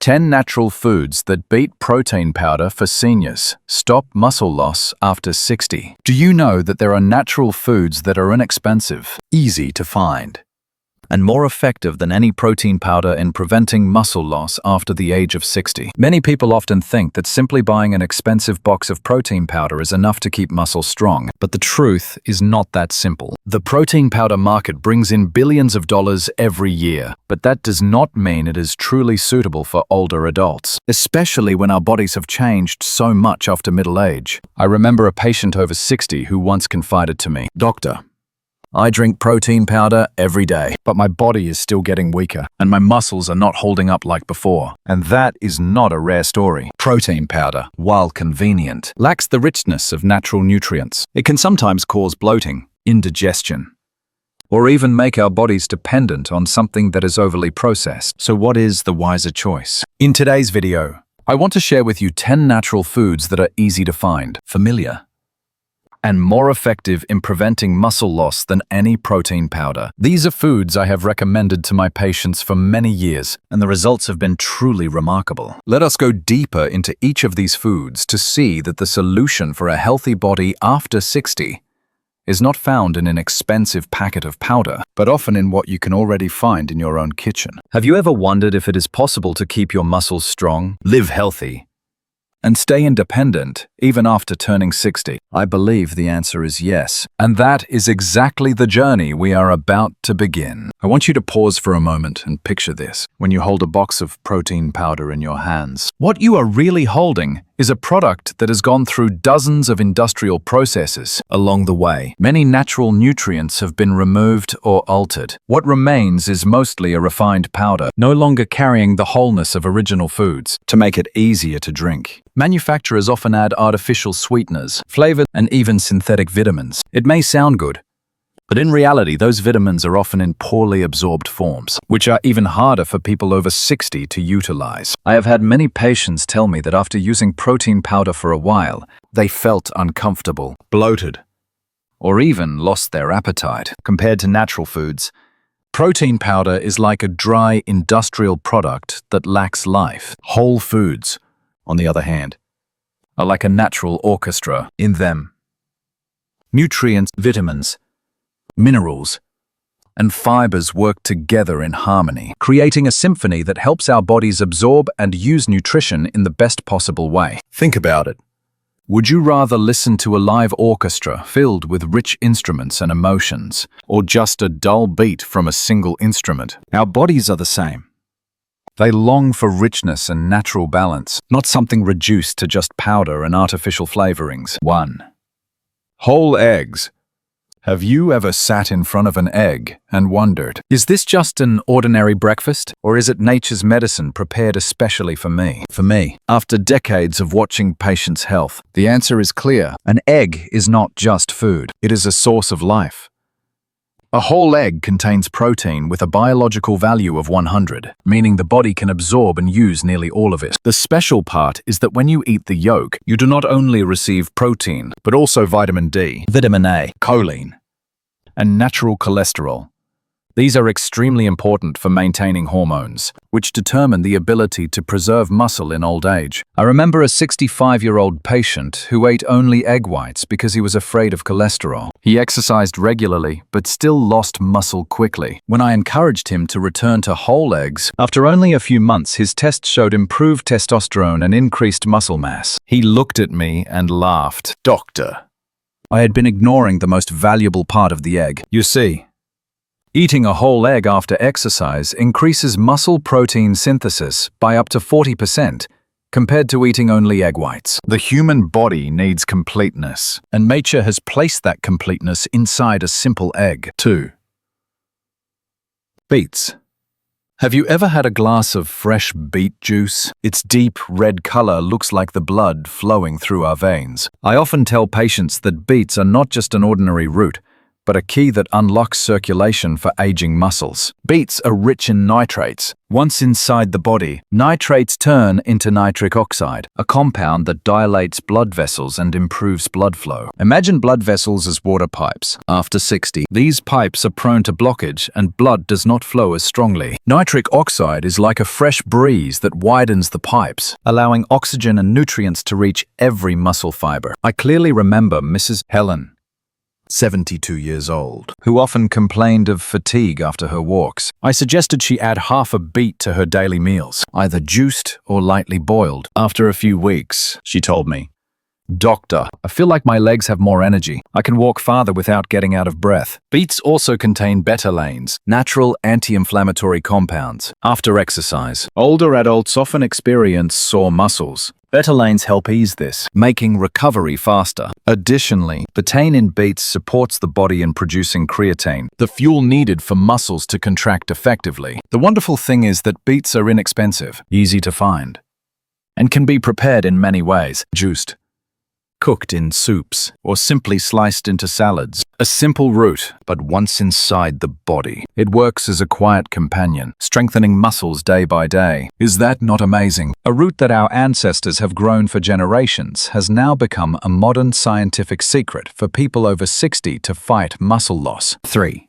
10 natural foods that beat protein powder for seniors. Stop muscle loss after 60. Do you know that there are natural foods that are inexpensive, easy to find, and more effective than any protein powder in preventing muscle loss after the age of 60? Many people often think that simply buying an expensive box of protein powder is enough to keep muscles strong, but the truth is not that simple. The protein powder market brings in billions of dollars every year, but that does not mean it is truly suitable for older adults, especially when our bodies have changed so much after middle age. I remember a patient over 60 who once confided to me, "Doctor, I drink protein powder every day, but my body is still getting weaker, and my muscles are not holding up like before." And that is not a rare story. Protein powder, while convenient, lacks the richness of natural nutrients. It can sometimes cause bloating, indigestion, or even make our bodies dependent on something that is overly processed. So what is the wiser choice? In today's video, I want to share with you 10 natural foods that are easy to find, familiar, and more effective in preventing muscle loss than any protein powder. These are foods I have recommended to my patients for many years, and the results have been truly remarkable. Let us go deeper into each of these foods to see that the solution for a healthy body after 60 is not found in an expensive packet of powder, but often in what you can already find in your own kitchen. Have you ever wondered if it is possible to keep your muscles strong, live healthy, and stay independent even after turning 60? I believe the answer is yes. And that is exactly the journey we are about to begin. I want you to pause for a moment and picture this. When you hold a box of protein powder in your hands, what you are really holding is a product that has gone through dozens of industrial processes along the way. Many natural nutrients have been removed or altered. What remains is mostly a refined powder, no longer carrying the wholeness of original foods. To make it easier to drink, manufacturers often add artificial sweeteners, flavors, and even synthetic vitamins. It may sound good, but in reality, those vitamins are often in poorly absorbed forms, which are even harder for people over 60 to utilize. I have had many patients tell me that after using protein powder for a while, they felt uncomfortable, bloated, or even lost their appetite. Compared to natural foods, protein powder is like a dry industrial product that lacks life. Whole foods, on the other hand, are like a natural orchestra. In them, nutrients, vitamins, minerals, and fibers work together in harmony, creating a symphony that helps our bodies absorb and use nutrition in the best possible way. Think about it. Would you rather listen to a live orchestra filled with rich instruments and emotions, or just a dull beat from a single instrument? Our bodies are the same. They long for richness and natural balance, not something reduced to just powder and artificial flavorings. 1. Whole eggs. Have you ever sat in front of an egg and wondered, is this just an ordinary breakfast, or is it nature's medicine prepared especially for me? For me, after decades of watching patients' health, the answer is clear. An egg is not just food. It is a source of life. A whole egg contains protein with a biological value of 100, meaning the body can absorb and use nearly all of it. The special part is that when you eat the yolk, you do not only receive protein, but also vitamin D, vitamin A, choline, and natural cholesterol. These are extremely important for maintaining hormones, which determine the ability to preserve muscle in old age. I remember a 65-year-old patient who ate only egg whites because he was afraid of cholesterol. He exercised regularly, but still lost muscle quickly. When I encouraged him to return to whole eggs, after only a few months, his tests showed improved testosterone and increased muscle mass. He looked at me and laughed. "Doctor, I had been ignoring the most valuable part of the egg. You see, eating a whole egg after exercise increases muscle protein synthesis by up to 40% compared to eating only egg whites. The human body needs completeness, and nature has placed that completeness inside a simple egg." 2. Beets. Have you ever had a glass of fresh beet juice? Its deep red color looks like the blood flowing through our veins. I often tell patients that beets are not just an ordinary root. but a key that unlocks circulation for aging muscles. Beets are rich in nitrates. Once inside the body, nitrates turn into nitric oxide, a compound that dilates blood vessels and improves blood flow. Imagine blood vessels as water pipes. After 60, these pipes are prone to blockage and blood does not flow as strongly. Nitric oxide is like a fresh breeze that widens the pipes, allowing oxygen and nutrients to reach every muscle fiber. I clearly remember Mrs. Helen, 72 years old, who often complained of fatigue after her walks. I suggested she add half a beet to her daily meals, either juiced or lightly boiled. After a few weeks, she told me, "Doctor, I feel like my legs have more energy. I can walk farther without getting out of breath." Beets also contain betalains, natural anti-inflammatory compounds. After exercise, older adults often experience sore muscles. Betalains help ease this, making recovery faster. Additionally, betaine in beets supports the body in producing creatine, the fuel needed for muscles to contract effectively. The wonderful thing is that beets are inexpensive, easy to find, and can be prepared in many ways: juiced, cooked in soups, or simply sliced into salads. A simple route, but once inside the body, it works as a quiet companion, strengthening muscles day by day. Is that not amazing? A route that our ancestors have grown for generations has now become a modern scientific secret for people over 60 to fight muscle loss. 3.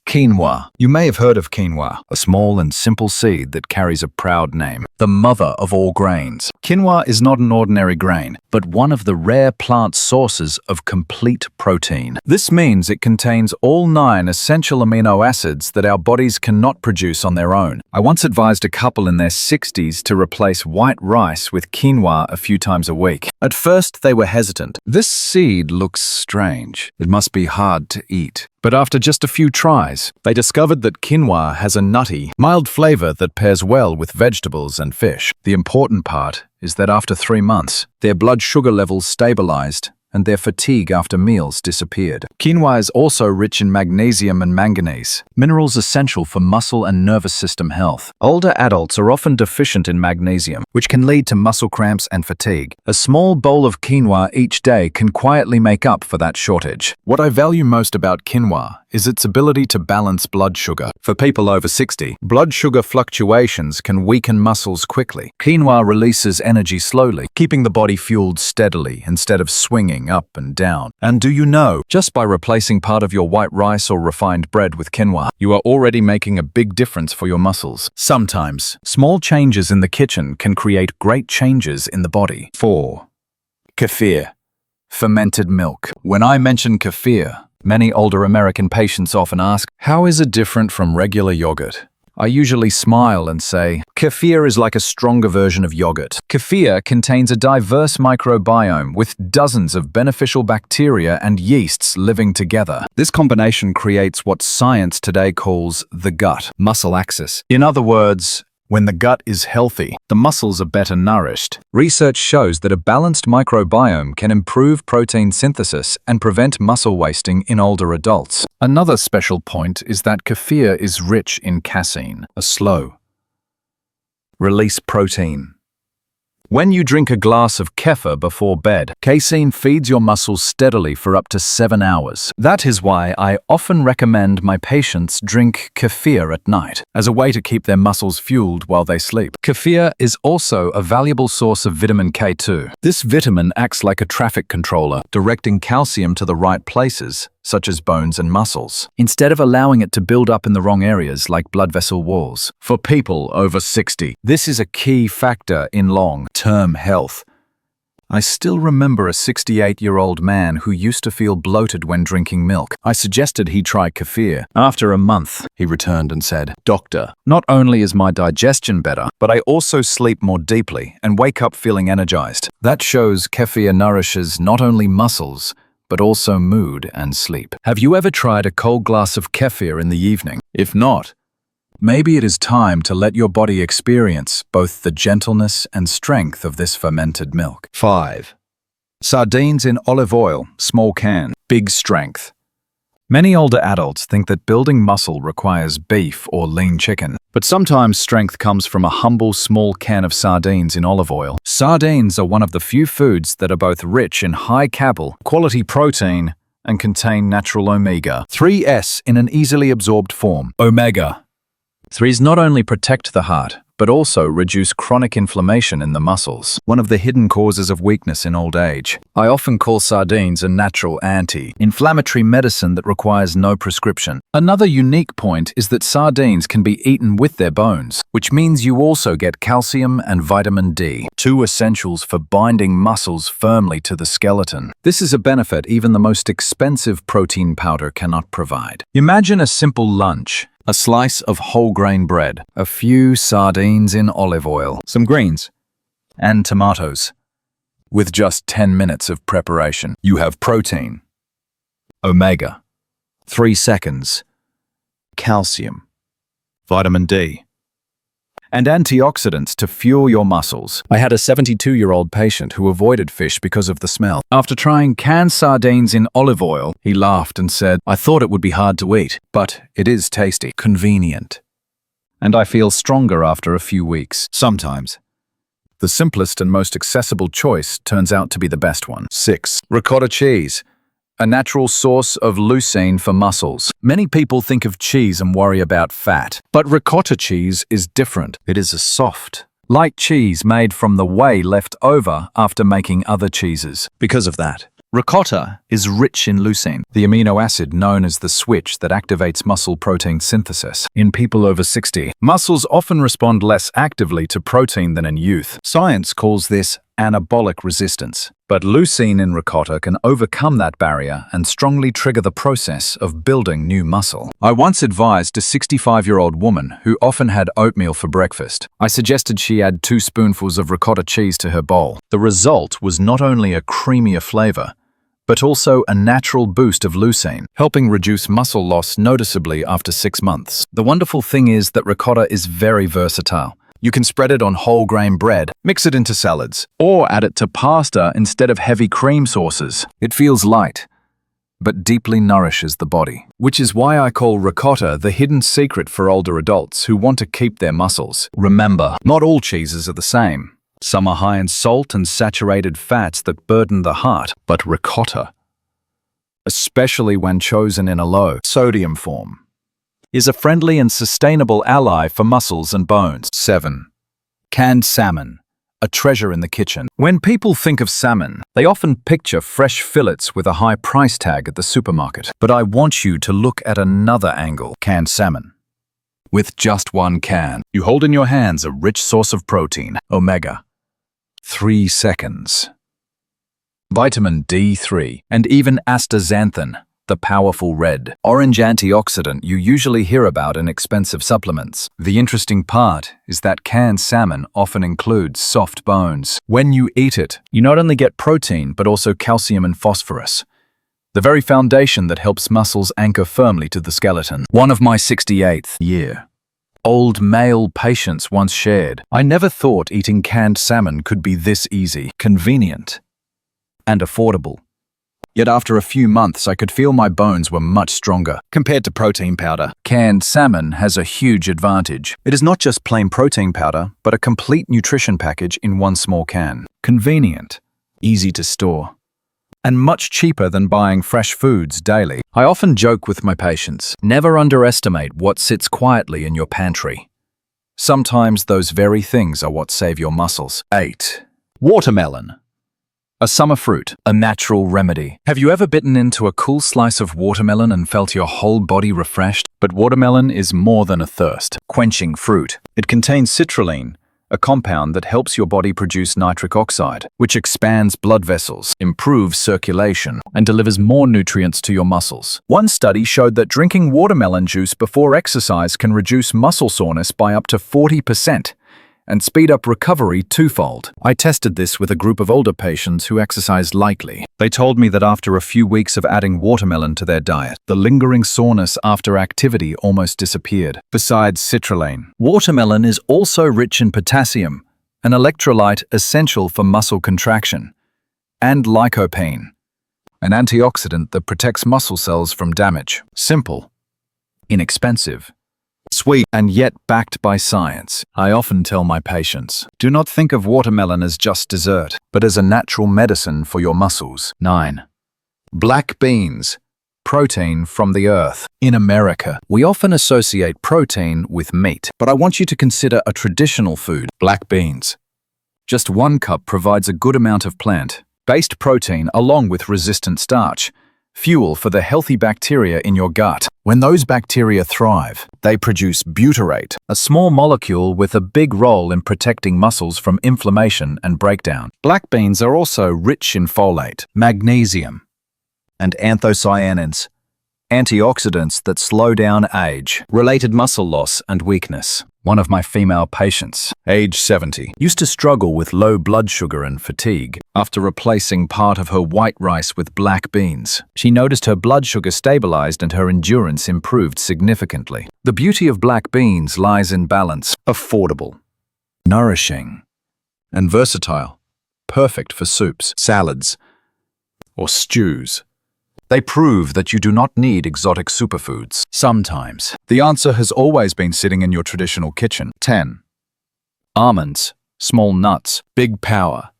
Quinoa. You may have heard of quinoa, a small and simple seed that carries a proud name, the mother of all grains. Quinoa is not an ordinary grain, but one of the rare plant sources of complete protein. This means it contains all 9 essential amino acids that our bodies cannot produce on their own. I once advised a couple in their 60s to replace white rice with quinoa a few times a week. At first, they were hesitant. This seed looks strange. It must be hard to eat. But after just a few tries, they discovered that quinoa has a nutty, mild flavor that pairs well with vegetables and fish. The important part is that after 3 months, their blood sugar levels stabilized and their fatigue after meals disappeared. Quinoa is also rich in magnesium and manganese, minerals essential for muscle and nervous system health. Older adults are often deficient in magnesium, which can lead to muscle cramps and fatigue. A small bowl of quinoa each day can quietly make up for that shortage. What I value most about quinoa is its ability to balance blood sugar. For people over 60, blood sugar fluctuations can weaken muscles quickly. Quinoa releases energy slowly, keeping the body fueled steadily instead of swinging up and down. And do you know, just by replacing part of your white rice or refined bread with quinoa, you are already making a big difference for your muscles. Sometimes, small changes in the kitchen can create great changes in the body. 4. Kefir. Fermented milk. When I mention kefir, many older American patients often ask, how is it different from regular yogurt? I usually smile and say, kefir is like a stronger version of yogurt. Kefir contains a diverse microbiome with dozens of beneficial bacteria and yeasts living together. This combination creates what science today calls the gut-muscle axis. In other words, when the gut is healthy, the muscles are better nourished. Research shows that a balanced microbiome can improve protein synthesis and prevent muscle wasting in older adults. Another special point is that kefir is rich in casein, a slow-release protein. When you drink a glass of kefir before bed, casein feeds your muscles steadily for up to 7 hours. That is why I often recommend my patients drink kefir at night, as a way to keep their muscles fueled while they sleep. Kefir is also a valuable source of vitamin K2. This vitamin acts like a traffic controller, directing calcium to the right places, such as bones and muscles, instead of allowing it to build up in the wrong areas like blood vessel walls. For people over 60, this is a key factor in long-term health. I still remember a 68-year-old man who used to feel bloated when drinking milk. I suggested he try kefir. After a month, he returned and said, "Doctor, not only is my digestion better, but I also sleep more deeply and wake up feeling energized." That shows kefir nourishes not only muscles, but also mood and sleep. Have you ever tried a cold glass of kefir in the evening? If not, maybe it is time to let your body experience both the gentleness and strength of this fermented milk. 5. Sardines in olive oil, small can, big strength. Many older adults think that building muscle requires beef or lean chicken, but sometimes strength comes from a humble small can of sardines in olive oil. Sardines are one of the few foods that are both rich in high quality protein and contain natural omega-3s in an easily absorbed form. Omega-3s not only protect the heart, but also reduce chronic inflammation in the muscles, one of the hidden causes of weakness in old age. I often call sardines a natural anti-inflammatory medicine that requires no prescription. Another unique point is that sardines can be eaten with their bones, which means you also get calcium and vitamin D, two essentials for binding muscles firmly to the skeleton. This is a benefit even the most expensive protein powder cannot provide. Imagine a simple lunch. A slice of whole grain bread, a few sardines in olive oil, some greens, and tomatoes. With just 10 minutes of preparation, you have protein, omega, 3 seconds, calcium, vitamin D, and antioxidants to fuel your muscles. I had a 72-year-old patient who avoided fish because of the smell. After trying canned sardines in olive oil, he laughed and said, "I thought it would be hard to eat, but it is tasty, convenient. And I feel stronger after a few weeks." Sometimes, the simplest and most accessible choice turns out to be the best one. 6. Ricotta cheese. A natural source of leucine for muscles. Many people think of cheese and worry about fat, but ricotta cheese is different. It is a soft, light cheese made from the whey left over after making other cheeses. Because of that, ricotta is rich in leucine, the amino acid known as the switch that activates muscle protein synthesis. In people over 60, muscles often respond less actively to protein than in youth. Science calls this anabolic resistance. But leucine in ricotta can overcome that barrier and strongly trigger the process of building new muscle. I once advised a 65-year-old woman who often had oatmeal for breakfast. I suggested she add 2 spoonfuls of ricotta cheese to her bowl. The result was not only a creamier flavor, but also a natural boost of leucine, helping reduce muscle loss noticeably after 6 months. The wonderful thing is that ricotta is very versatile. You can spread it on whole grain bread, mix it into salads, or add it to pasta instead of heavy cream sauces. It feels light, but deeply nourishes the body, which is why I call ricotta the hidden secret for older adults who want to keep their muscles. Remember, not all cheeses are the same. Some are high in salt and saturated fats that burden the heart, but ricotta, especially when chosen in a low sodium form, is a friendly and sustainable ally for muscles and bones. 7. Canned salmon, a treasure in the kitchen. When people think of salmon, they often picture fresh fillets with a high price tag at the supermarket. But I want you to look at another angle. Canned salmon. With just 1 can, you hold in your hands a rich source of protein, omega, 3 seconds, vitamin D3, and even astaxanthin, the powerful red, orange antioxidant you usually hear about in expensive supplements. The interesting part is that canned salmon often includes soft bones. When you eat it, you not only get protein but also calcium and phosphorus, the very foundation that helps muscles anchor firmly to the skeleton. One of my 68th year old male patients once shared, "I never thought eating canned salmon could be this easy, convenient, and affordable. Yet after a few months, I could feel my bones were much stronger compared to protein powder." Canned salmon has a huge advantage. It is not just plain protein powder, but a complete nutrition package in one small can. Convenient, easy to store, and much cheaper than buying fresh foods daily. I often joke with my patients, never underestimate what sits quietly in your pantry. Sometimes those very things are what save your muscles. 8. Watermelon. A summer fruit, a natural remedy. Have you ever bitten into a cool slice of watermelon and felt your whole body refreshed? But watermelon is more than a thirst-quenching fruit. It contains citrulline, a compound that helps your body produce nitric oxide, which expands blood vessels, improves circulation, and delivers more nutrients to your muscles. One study showed that drinking watermelon juice before exercise can reduce muscle soreness by up to 40%. And speed up recovery twofold. I tested this with a group of older patients who exercised lightly. They told me that after a few weeks of adding watermelon to their diet, the lingering soreness after activity almost disappeared. Besides citrulline, watermelon is also rich in potassium, an electrolyte essential for muscle contraction, and lycopene, an antioxidant that protects muscle cells from damage. Simple, inexpensive, sweet, and yet backed by science. I often tell my patients, do not think of watermelon as just dessert, but as a natural medicine for your muscles. 9. Black beans. Protein from the earth. In America, we often associate protein with meat, but I want you to consider a traditional food, black beans. Just 1 cup provides a good amount of plant-based protein along with resistant starch, fuel for the healthy bacteria in your gut. When those bacteria thrive, they produce butyrate, a small molecule with a big role in protecting muscles from inflammation and breakdown. Black beans are also rich in folate, magnesium, and anthocyanins, antioxidants that slow down age-related muscle loss and weakness. One of my female patients, age 70, used to struggle with low blood sugar and fatigue. After replacing part of her white rice with black beans, she noticed her blood sugar stabilized and her endurance improved significantly. The beauty of black beans lies in balance. Affordable, nourishing, and versatile. Perfect for soups, salads, or stews. They prove that you do not need exotic superfoods. Sometimes, the answer has always been sitting in your traditional kitchen. 10. Almonds, small nuts, big power.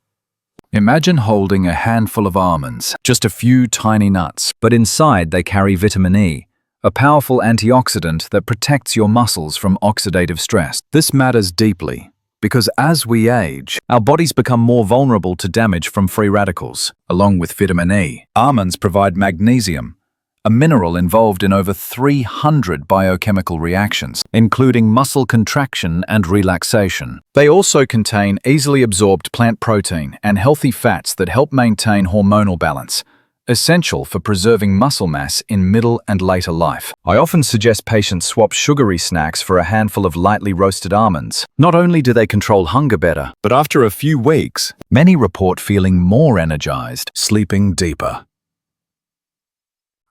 Imagine holding a handful of almonds, just a few tiny nuts, but inside they carry vitamin E, a powerful antioxidant that protects your muscles from oxidative stress. This matters deeply, because as we age, our bodies become more vulnerable to damage from free radicals, along with vitamin E. Almonds provide magnesium, a mineral involved in over 300 biochemical reactions, including muscle contraction and relaxation. They also contain easily absorbed plant protein and healthy fats that help maintain hormonal balance, essential for preserving muscle mass in middle and later life. I often suggest patients swap sugary snacks for a handful of lightly roasted almonds. Not only do they control hunger better, but after a few weeks, many report feeling more energized, sleeping deeper,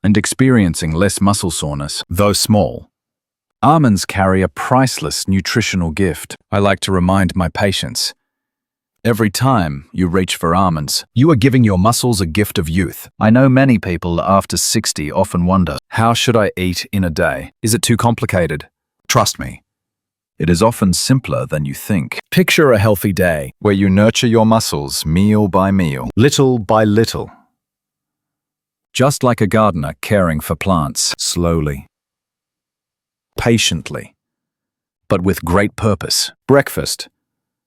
and experiencing less muscle soreness. Though small, almonds carry a priceless nutritional gift. I like to remind my patients, every time you reach for almonds, you are giving your muscles a gift of youth. I know many people after 60 often wonder, how should I eat in a day? Is it too complicated? Trust me, it is often simpler than you think. Picture a healthy day where you nurture your muscles meal by meal, little by little. Just like a gardener caring for plants, slowly, patiently, but with great purpose. Breakfast.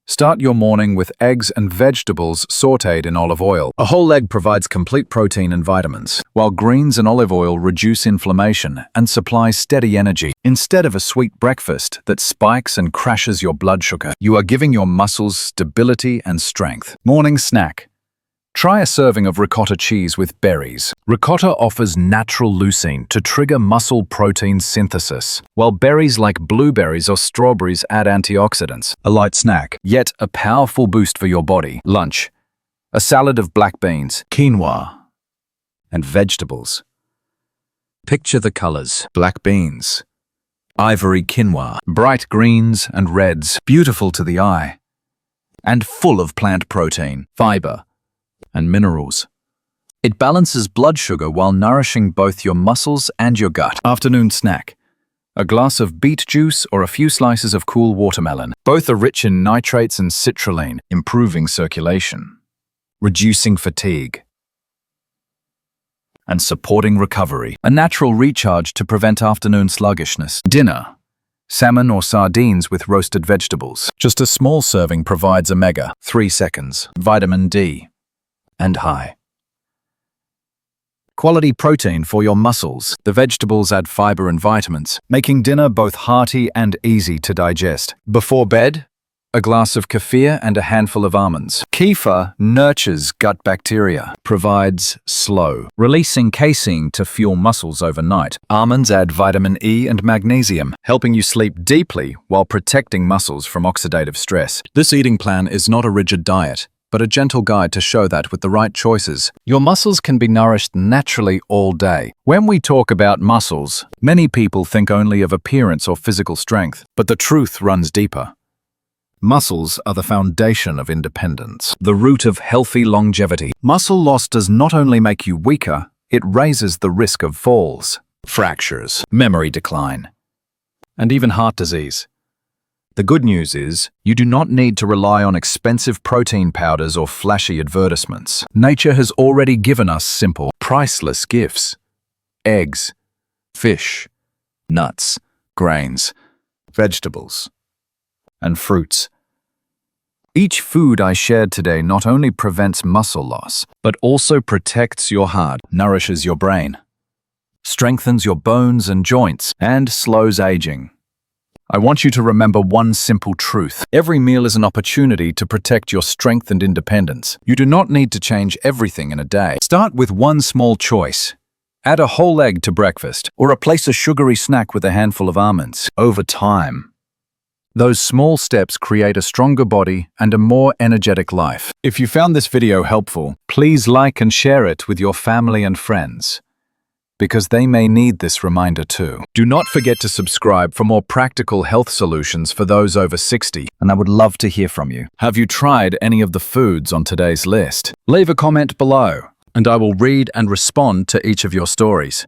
Start your morning with eggs and vegetables sautéed in olive oil. A whole egg provides complete protein and vitamins, while greens and olive oil reduce inflammation and supply steady energy. Instead of a sweet breakfast that spikes and crashes your blood sugar, you are giving your muscles stability and strength. Morning snack. Try a serving of ricotta cheese with berries. Ricotta offers natural leucine to trigger muscle protein synthesis, while berries like blueberries or strawberries add antioxidants. A light snack, yet a powerful boost for your body. Lunch. A salad of black beans, quinoa, and vegetables. Picture the colors. Black beans, ivory quinoa, bright greens and reds, beautiful to the eye, and full of plant protein, fiber, and minerals. It balances blood sugar while nourishing both your muscles and your gut. Afternoon snack. A glass of beet juice or a few slices of cool watermelon. Both are rich in nitrates and citrulline, improving circulation, reducing fatigue, and supporting recovery. A natural recharge to prevent afternoon sluggishness. Dinner. Salmon or sardines with roasted vegetables. Just a small serving provides omega, 3 seconds, vitamin D, and high quality protein for your muscles. The vegetables add fiber and vitamins, making dinner both hearty and easy to digest. Before bed, a glass of kefir and a handful of almonds. Kefir nurtures gut bacteria, provides slow, releasing casein to fuel muscles overnight. Almonds add vitamin E and magnesium, helping you sleep deeply while protecting muscles from oxidative stress. This eating plan is not a rigid diet, but a gentle guide to show that with the right choices, your muscles can be nourished naturally all day. When we talk about muscles, many people think only of appearance or physical strength, but the truth runs deeper. Muscles are the foundation of independence, the root of healthy longevity. Muscle loss does not only make you weaker, it raises the risk of falls, fractures, memory decline, and even heart disease. The good news is, you do not need to rely on expensive protein powders or flashy advertisements. Nature has already given us simple, priceless gifts. Eggs, fish, nuts, grains, vegetables, and fruits. Each food I shared today not only prevents muscle loss, but also protects your heart, nourishes your brain, strengthens your bones and joints, and slows aging. I want you to remember one simple truth. Every meal is an opportunity to protect your strength and independence. You do not need to change everything in a day. Start with one small choice. Add a whole egg to breakfast, or replace a sugary snack with a handful of almonds. Over time, those small steps create a stronger body and a more energetic life. If you found this video helpful, please like and share it with your family and friends, because they may need this reminder too. Do not forget to subscribe for more practical health solutions for those over 60, and I would love to hear from you. Have you tried any of the foods on today's list? Leave a comment below, and I will read and respond to each of your stories.